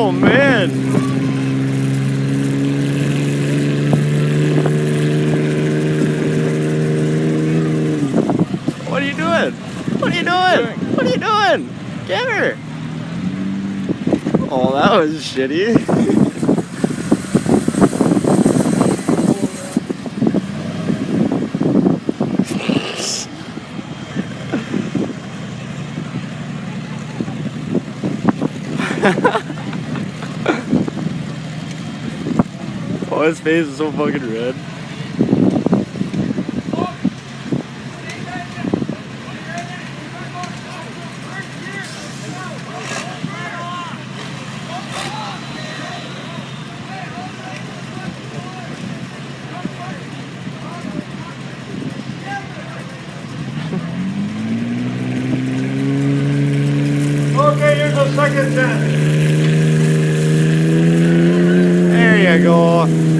Oh man! What are you doing? What are you doing? What are you doing? Get her! Oh, that was shitty. Oh, his face is so fucking red. Okay, here's a second 10. There you go.